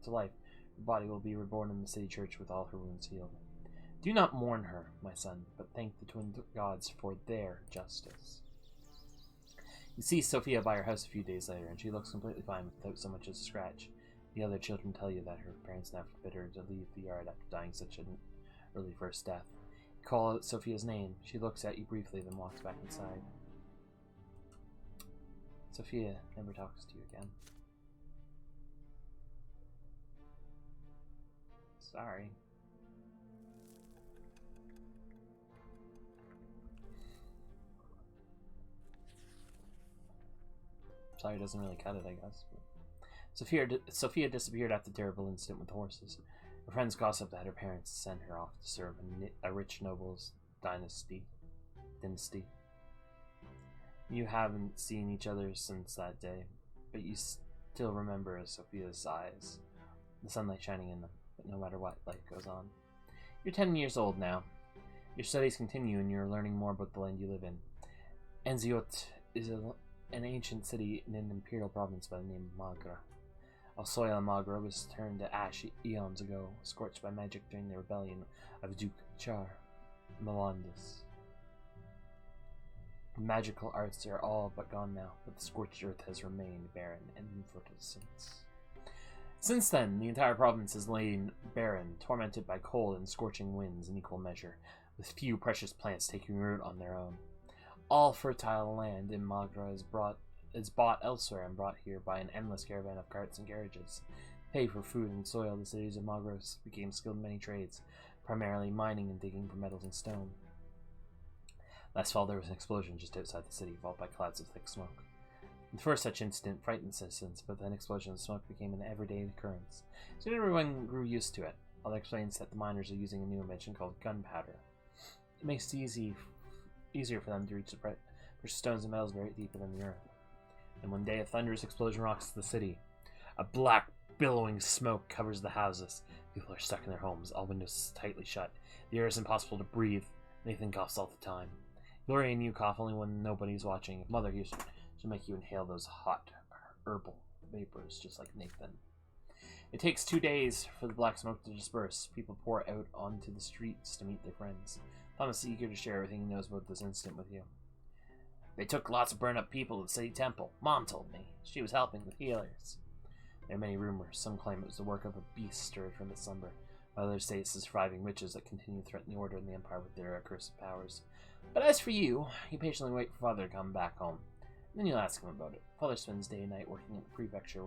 life, her body will be reborn in the city church with all her wounds healed. Do not mourn her, my son, but thank the twin gods for their justice. You see Sophia by her house a few days later, and she looks completely fine without so much as a scratch. The other children tell you that her parents now forbid her to leave the yard after dying such an early first death. You call out Sophia's name. She looks at you briefly, then walks back inside. Sophia never talks to you again. Sorry. Sorry doesn't really cut it, I guess. Sophia disappeared after the terrible incident with the horses. Her friends gossip that her parents sent her off to serve a rich noble's dynasty. You haven't seen each other since that day, but you still remember Sophia's eyes, the sunlight shining in them. But no matter what, life goes on. You're 10 years old now. Your studies continue and you're learning more about the land you live in. Enziot is an ancient city in an imperial province by the name of Magra. All soil in Magra was turned to ash eons ago, scorched by magic during the rebellion of Duke Char Melandis. The magical arts are all but gone now, but the scorched earth has remained barren and infertile since. Since then, the entire province has lain barren, tormented by cold and scorching winds in equal measure, with few precious plants taking root on their own. All fertile land in Magra is bought elsewhere and brought here by an endless caravan of carts and carriages. To pay for food and soil, the cities of Magra became skilled in many trades, primarily mining and digging for metals and stone. Last fall, there was an explosion just outside the city, followed by clouds of thick smoke. The first such incident frightened citizens, but then explosion of smoke became an everyday occurrence. Soon everyone grew used to it. Father explains that the miners are using a new invention called gunpowder. It makes it easier for them to reach the precious stones and metals buried deeper than the earth. And one day, a thunderous explosion rocks the city. A black, billowing smoke covers the houses. People are stuck in their homes, all windows tightly shut. The air is impossible to breathe. Nathan coughs all the time. Gloria and you cough only when nobody's watching. If Mother hears, she'll make you inhale those hot, herbal vapors, just like Nathan. It takes 2 days for the black smoke to disperse. People pour out onto the streets to meet their friends. Thomas is eager to share everything he knows about this incident with you. They took lots of burned-up people to the city temple. Mom told me. She was helping with healers. There are many rumors. Some claim it was the work of a beast stirred from its slumber. Others say it's the surviving witches that continue to threaten the order and the empire with their accursed powers. But as for you, you patiently wait for Father to come back home. And then you'll ask him about it. Father spends day and night working at the prefecture,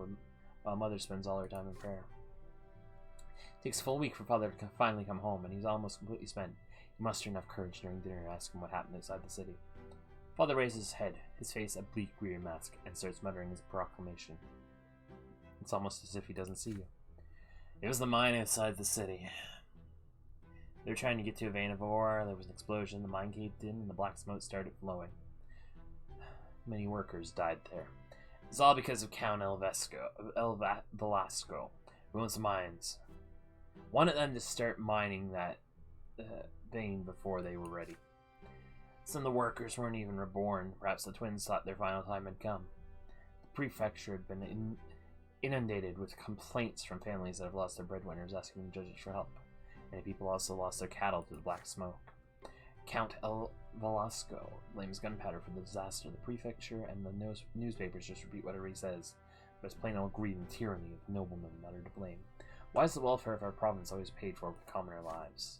while Mother spends all her time in prayer. It takes a full week for Father to finally come home, and he's almost completely spent. You muster enough courage during dinner to ask him what happened outside the city. Father raises his head, his face a bleak, weary mask, and starts muttering his proclamation. It's almost as if he doesn't see you. It was the mine outside the city. They were trying to get to a vein of ore, there was an explosion, the mine caved in, and the black smoke started flowing. Many workers died there. It's all because of Count Velasco, who owns the mines. Wanted them to start mining that vein before they were ready. Some of the workers weren't even reborn. Perhaps the twins thought their final time had come. The prefecture had been inundated with complaints from families that have lost their breadwinners, asking the judges for help. Many people also lost their cattle to the black smoke. Count Velasco blames gunpowder for the disaster. The prefecture and the newspapers just repeat whatever he says. But it's plain old greed and tyranny of noblemen that are to blame. Why is the welfare of our province always paid for with commoner lives?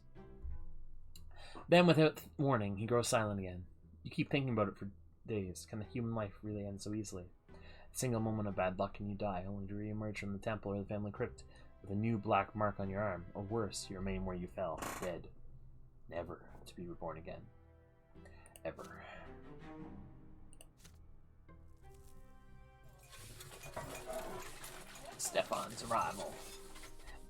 Then, without warning, he grows silent again. You keep thinking about it for days. Can the human life really end so easily? A single moment of bad luck and you die, only to re-emerge from the temple or the family crypt with a new black mark on your arm, or worse, you remain where you fell, dead. Never to be reborn again. Ever. Stefan's arrival.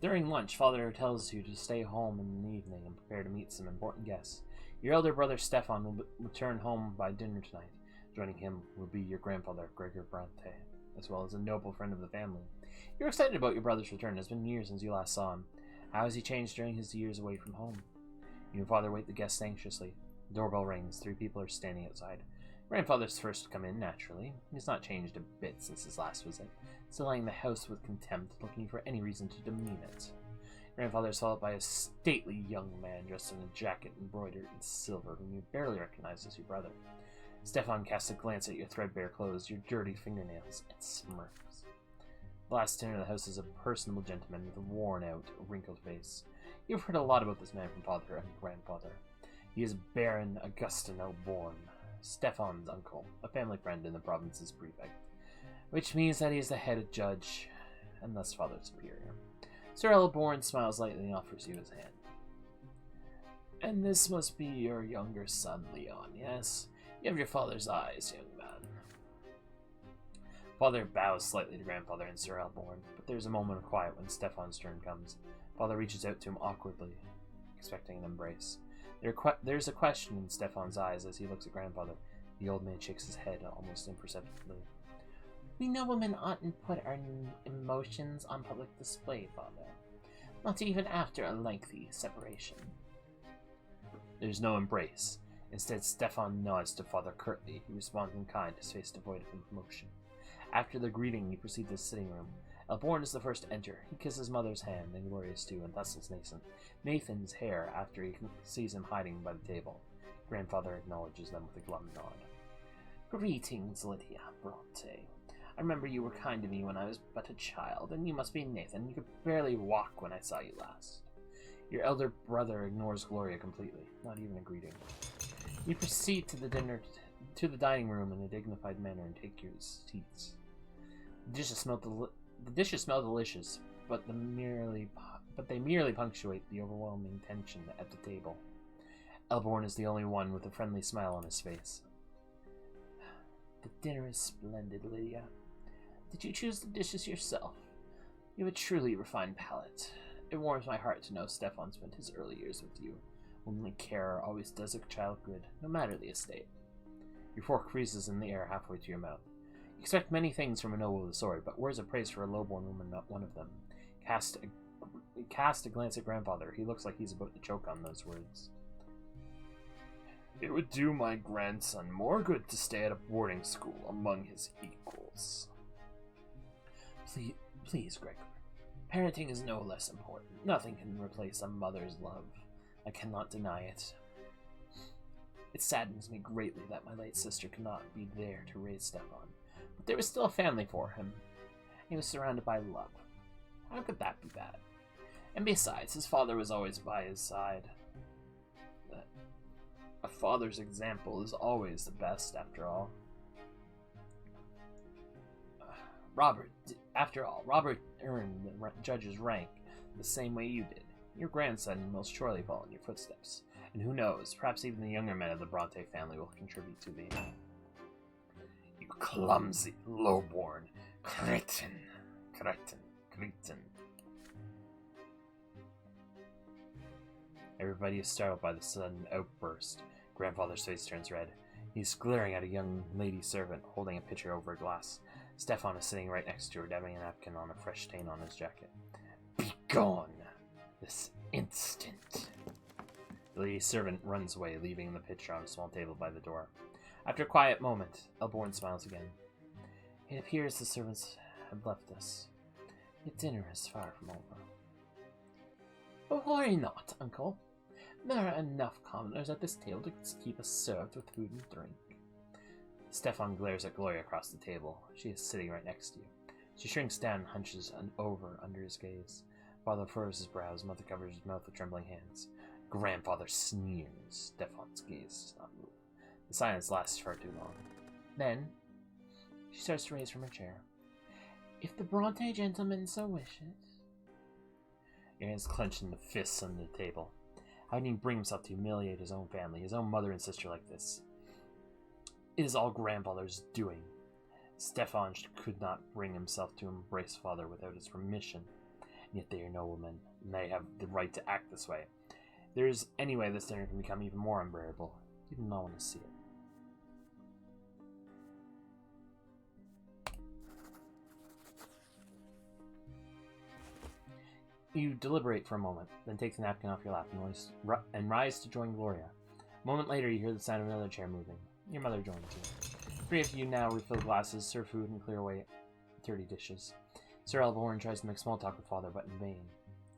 During lunch, Father tells you to stay home in the evening and prepare to meet some important guests. Your elder brother Stefan will return home by dinner tonight. Joining him will be your grandfather, Gregor Brante, as well as a noble friend of the family. You're excited about your brother's return. It's been years since you last saw him. How has he changed during his years away from home? You and Father wait the guests anxiously. The doorbell rings. 3 people are standing outside. Grandfather's first to come in, naturally. He's not changed a bit since his last visit, still eyeing the house with contempt, looking for any reason to demean it. Grandfather is followed by a stately young man dressed in a jacket embroidered in silver, whom you barely recognize as your brother. Stefan casts a glance at your threadbare clothes, your dirty fingernails, and smirks. The last tenant of the house is a personable gentleman with a worn-out, wrinkled face. You've heard a lot about this man from Father and Grandfather. He is Baron Augustino Born, Stefan's uncle, a family friend in the province's prefect, which means that he is the head judge and thus Father Superior. Sir Elborn smiles lightly and offers you his hand. And this must be your younger son, Leon, yes? You have your father's eyes, young man. Father bows slightly to Grandfather and Sir Elborn, but there's a moment of quiet when Stefan's turn comes. Father reaches out to him awkwardly, expecting an embrace. There's a question in Stefan's eyes as he looks at Grandfather. The old man shakes his head almost imperceptibly. We noblemen oughtn't put our emotions on public display, Father. Not even after a lengthy separation. There's no embrace. Instead, Stefan nods to Father curtly. He responds in kind, his face devoid of emotion. After the greeting, you proceed to the sitting room. Elborn is the first to enter. He kisses Mother's hand, and Gloria's too, and tussles Nathan's hair after he sees him hiding by the table. Grandfather acknowledges them with a glum nod. Greetings, Lydia Brante. I remember you were kind to me when I was but a child, and you must be Nathan. You could barely walk when I saw you last. Your elder brother ignores Gloria completely, not even a greeting. You proceed to the dining room in a dignified manner and take your seats. The dishes smell delicious, but they merely punctuate the overwhelming tension at the table. Elborn is the only one with a friendly smile on his face. The dinner is splendid, Lydia. Did you choose the dishes yourself? You have a truly refined palate. It warms my heart to know Stefan spent his early years with you. Womanly care always does a child good, no matter the estate. Your fork freezes in the air halfway to your mouth. You expect many things from a noble with a sword, but words of praise for a low-born woman, not one of them. Cast a glance at grandfather. He looks like he's about to choke on those words. It would do my grandson more good to stay at a boarding school among his equals. Please, Gregor. Parenting is no less important. Nothing can replace a mother's love. I cannot deny it. It saddens me greatly that my late sister could not be there to raise Stefan, but there was still a family for him. He was surrounded by love. How could that be bad? And besides, his father was always by his side. A father's example is always the best, after all. Robert earned the judge's rank the same way you did. Your grandson will surely follow in your footsteps. And who knows, perhaps even the younger men of the Brante family will contribute to the... You clumsy, low-born cretin. Everybody is startled by the sudden outburst. Grandfather's face turns red. He's glaring at a young lady servant holding a pitcher over a glass. Stefan is sitting right next to her, dabbing a napkin on a fresh stain on his jacket. Be gone! This instant! The lady's servant runs away, leaving the pitcher on a small table by the door. After a quiet moment, Elborn smiles again. It appears the servants have left us. Yet dinner is far from over. But worry not, Uncle. There are enough commoners at this table to keep us served with food and drink. Stefan glares at Gloria across the table. She is sitting right next to you. She shrinks down and hunches over under his gaze. Father furrows his brows. Mother covers his mouth with trembling hands. Grandfather sneers. Stefan's gaze does not move. The silence lasts far too long. Then, she starts to raise from her chair. If the Brante gentleman so wishes. Your hands clench in the fists on the table. How can he bring himself to humiliate his own family, his own mother and sister like this? It is all grandfather's doing. Stefan could not bring himself to embrace father without his permission. And yet they are noblemen, and they have the right to act this way. If there is any way this dinner can become even more unbearable, you do not want to see it. You deliberate for a moment, then take the napkin off your lap and rise to join Gloria. A moment later, you hear the sound of another chair moving. Your mother joins you. Three of you now refill glasses, serve food, and clear away dirty dishes. Sir Elborn tries to make small talk with father, but in vain.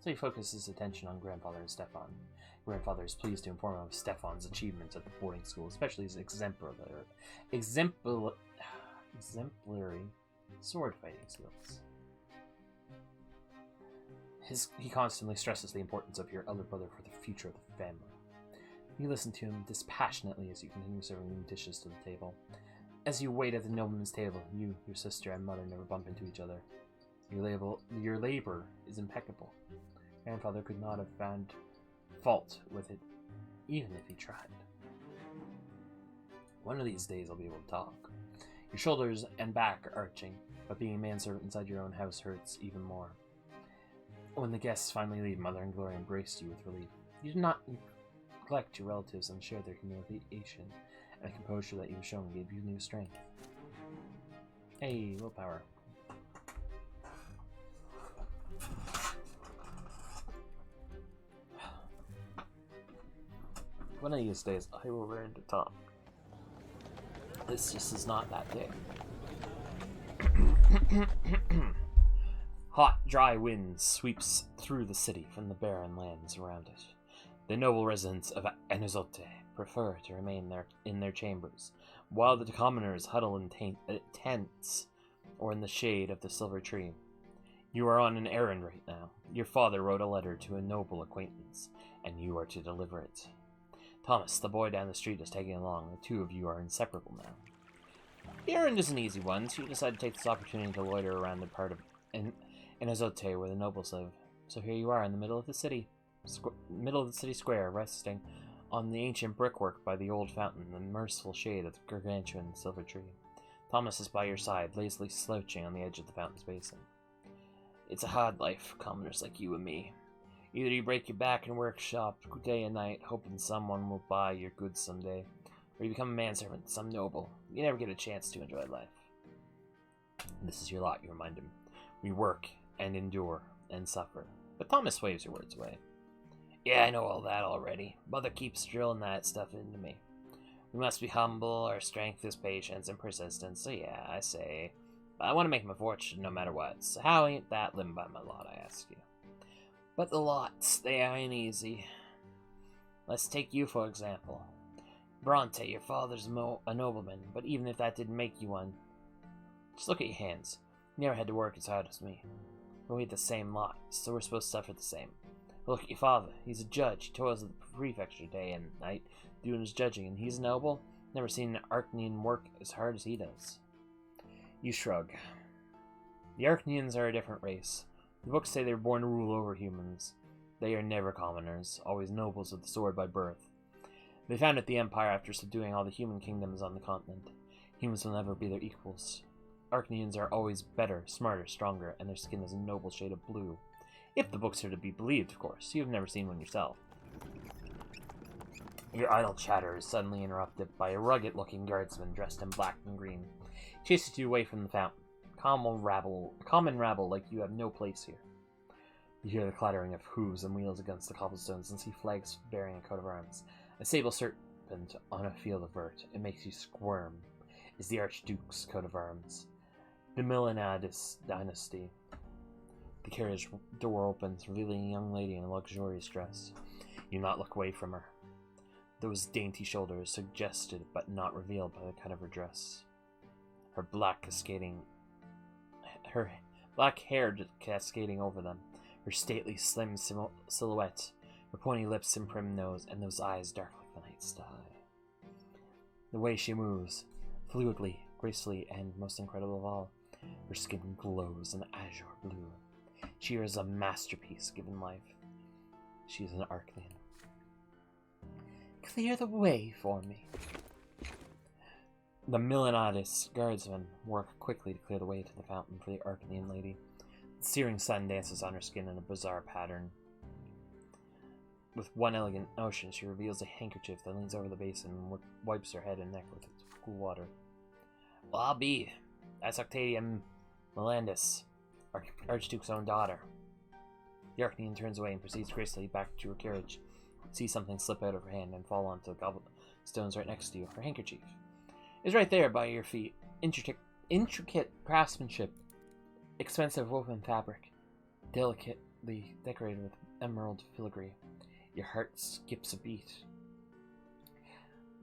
So he focuses his attention on grandfather and Stefan. Grandfather is pleased to inform him of Stefan's achievements at the boarding school, especially his exemplary sword fighting skills. He constantly stresses the importance of your elder brother for the future of the family. You listen to him dispassionately as you continue serving dishes to the table. As you wait at the nobleman's table, you, your sister, and mother never bump into each other. Your labor is impeccable. Grandfather could not have found fault with it, even if he tried. One of these days I'll be able to talk. Your shoulders and back are arching, but being a manservant inside your own house hurts even more. When the guests finally leave, Mother and Gloria embraced you with relief. You did not neglect your relatives and share their humiliation, and the composure that you have shown gave you new strength. Hey, willpower. One of these days, I will learn to talk. This just is not that day. Hot, dry wind sweeps through the city from the barren lands around it. The noble residents of Anazote prefer to remain in their chambers, while the commoners huddle in tents or in the shade of the silver tree. You are on an errand right now. Your father wrote a letter to a noble acquaintance, and you are to deliver it. Thomas, the boy down the street, is tagging along. The two of you are inseparable now. The errand is an easy one, so you decide to take this opportunity to loiter around the part of in Azote where the nobles live. So here you are in the middle of the city square, resting on the ancient brickwork by the old fountain, in the merciful shade of the gargantuan silver tree. Thomas is by your side, lazily slouching on the edge of the fountain's basin. It's a hard life for commoners like you and me. Either you break your back and work shop day and night, hoping someone will buy your goods someday, or you become a manservant to some noble. You never get a chance to enjoy life. This is your lot, you remind him. We work and endure and suffer. But Thomas waves your words away. Yeah, I know all that already. Mother keeps drilling that stuff into me. We must be humble, our strength is patience and persistence, so yeah, I say. But I want to make my fortune no matter what, so how ain't that living by my lot, I ask you? But the lots, they ain't easy. Let's take you for example. Brante, your father's a nobleman, but even if that didn't make you one, just look at your hands. You never had to work as hard as me. But we had the same lot, so we're supposed to suffer the same. Look at your father. He's a judge. He toils at the prefecture day and night, doing his judging, and he's a noble. Never seen an Arcanian work as hard as he does. You shrug. The Arcanians are a different race. The books say they were born to rule over humans. They are never commoners, always nobles with the sword by birth. They founded the Empire after subduing all the human kingdoms on the continent. Humans will never be their equals. Arcanians are always better, smarter, stronger, and their skin is a noble shade of blue. If the books are to be believed, of course. You have never seen one yourself. Your idle chatter is suddenly interrupted by a rugged-looking guardsman dressed in black and green. He chases you away from the fountain. Common rabble like you have no place here. You hear the clattering of hooves and wheels against the cobblestones and see flags bearing a coat of arms. A sable serpent on a field of vert. It makes you squirm. Is the Archduke's coat of arms. The Milanidis dynasty. The carriage door opens, revealing a young lady in a luxurious dress. You not look away from her. Those dainty shoulders suggested but not revealed by the cut of her dress. Her black hair cascading over them. Her stately, slim silhouette. Her pointy lips and prim nose, and those eyes dark like the night sky. The way she moves, fluidly, gracefully, and most incredible of all, her skin glows an azure blue. She is a masterpiece given life. She is an Arcanian. Clear the way for me. The Milanidis guardsmen work quickly to clear the way to the fountain for the Arcanian lady. The searing sun dances on her skin in a bizarre pattern. With one elegant motion, she reveals a handkerchief that leans over the basin and wipes her head and neck with its cool water. Well, I'll be. That's Octavia Melandis, Archduke's own daughter. The Arcanian turns away and proceeds gracefully back to her carriage. See something slip out of her hand and fall onto the cobblestones right next to you. Her handkerchief is right there by your feet. Intricate craftsmanship, expensive woven fabric, delicately decorated with emerald filigree. Your heart skips a beat.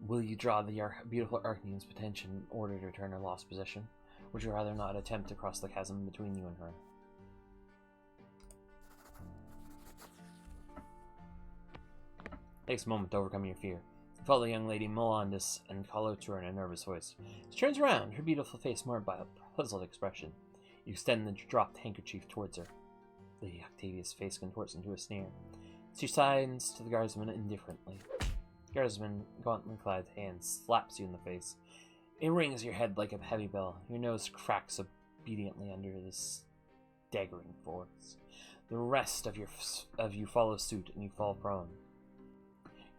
Will you draw the beautiful Arcanian's attention in order to return her lost possession? Would you rather not attempt to cross the chasm between you and her? It takes a moment to overcome your fear. You follow the young lady Melandis and call out to her in a nervous voice. She turns around, her beautiful face marred by a puzzled expression. You extend the dropped handkerchief towards her. Lady Octavia's face contorts into a sneer. She signs to the guardsman indifferently. The guardsman, gauntly clad hand, slaps you in the face. It rings your head like a heavy bell. Your nose cracks obediently under this staggering force. The rest of you follow suit, and you fall prone.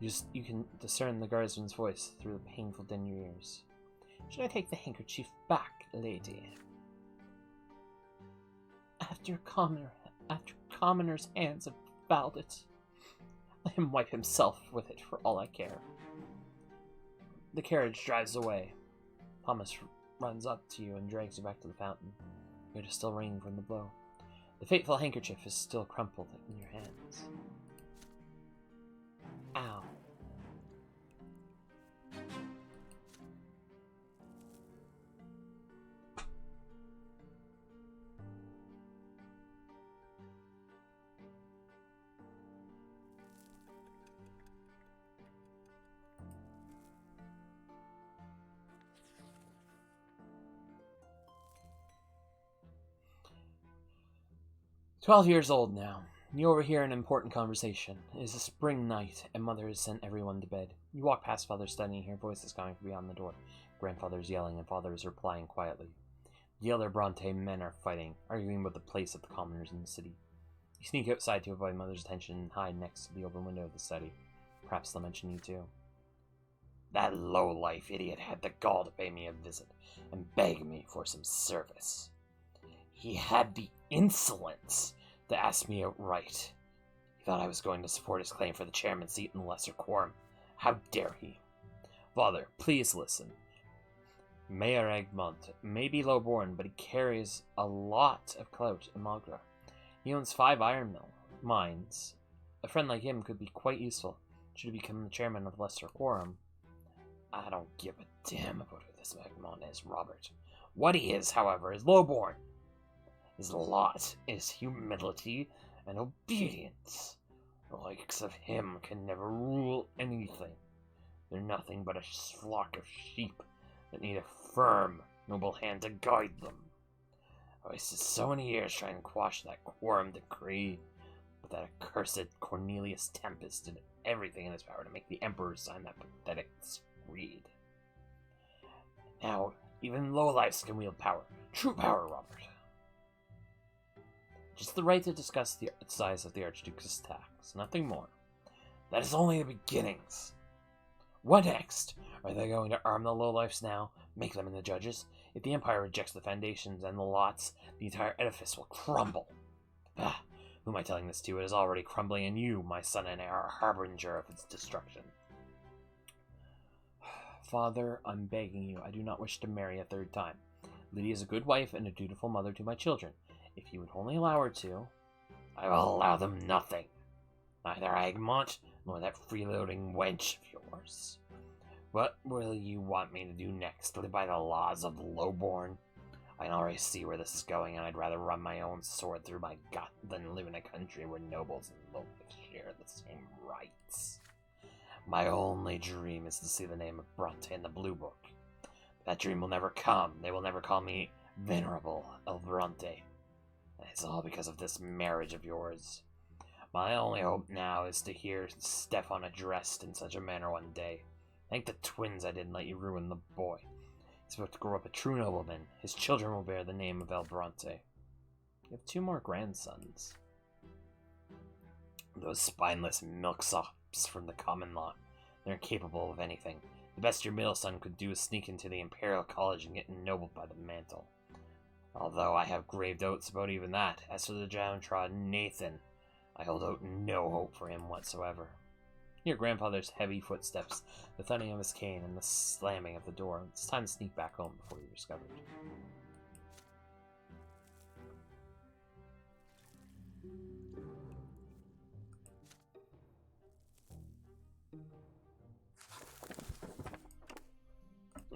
You can discern the guardsman's voice through the painful din in your ears. Should I take the handkerchief back, lady? After commoner's hands have fouled it, let him wipe himself with it for all I care. The carriage drives away. Thomas runs up to you and drags you back to the fountain. It is still raining from the blow. The fateful handkerchief is still crumpled in your hands. Ow. 12 years old now. You overhear an important conversation. It is a spring night, and Mother has sent everyone to bed. You walk past Father studying and hear voices coming from beyond the door. Grandfather is yelling, and Father is replying quietly. The other Brante men are fighting, arguing about the place of the commoners in the city. You sneak outside to avoid Mother's attention and hide next to the open window of the study. Perhaps they'll mention you too. That low-life idiot had the gall to pay me a visit and beg me for some service. He had the insolence to ask me outright. He thought I was going to support his claim for the chairman's seat in the lesser quorum. How dare he? Father, please listen. Mayor Egmont may be low-born, but he carries a lot of clout in Magra. He owns 5 iron mill mines. A friend like him could be quite useful. Should he become the chairman of the lesser quorum? I don't give a damn about who this Egmont is, Robert. What he is, however, is low-born. His lot is humility and obedience. The likes of him can never rule anything. They're nothing but a flock of sheep that need a firm, noble hand to guide them. I wasted so many years trying to quash that quorum decree, but that accursed Cornelius Tempest did everything in his power to make the Emperor sign that pathetic screed. Now, even lowlifes can wield power. True power, Robert. Just the right to discuss the size of the Archduke's tax, nothing more. That is only the beginnings. What next? Are they going to arm the lowlifes now, make them into judges? If the Empire rejects the foundations and the lots, the entire edifice will crumble. Ah, who am I telling this to? It is already crumbling, and you, my son and heir, are a harbinger of its destruction. Father, I'm begging you, I do not wish to marry a 3rd time. Lydia is a good wife and a dutiful mother to my children. If you would only allow her to, I will allow them nothing. Neither Egmont nor that freeloading wench of yours. What will you want me to do next? Live by the laws of the lowborn? I can already see where this is going, and I'd rather run my own sword through my gut than live in a country where nobles and lowlifes share the same rights. My only dream is to see the name of Brante in the Blue Book. That dream will never come. They will never call me Venerable El Brante. It's all because of this marriage of yours. My only hope now is to hear Stefan addressed in such a manner one day. Thank the twins I didn't let you ruin the boy. He's about to grow up a true nobleman. His children will bear the name of El Brante. You have 2 more grandsons. Those spineless milksops from the common law. They're incapable of anything. The best your middle son could do is sneak into the Imperial College and get ennobled by the mantle. Although I have grave doubts about even that. As for the downtrodden Nathan, I hold out no hope for him whatsoever. Your grandfather's heavy footsteps, the thudding of his cane, and the slamming of the door. It's time to sneak back home before you're discovered.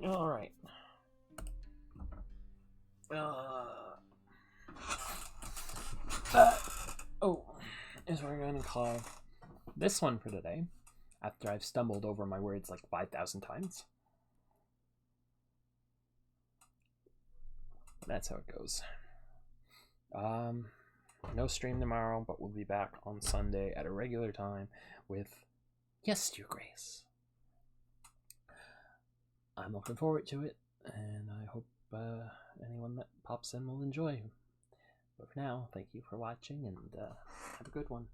Alright. Is we're going to call this one for today, after I've stumbled over my words like 5,000 times. That's how it goes. No stream tomorrow, but we'll be back on Sunday at a regular time with Yes, Your Grace. I'm looking forward to it, and I hope anyone that pops in will enjoy. But for now, thank you for watching, and have a good one.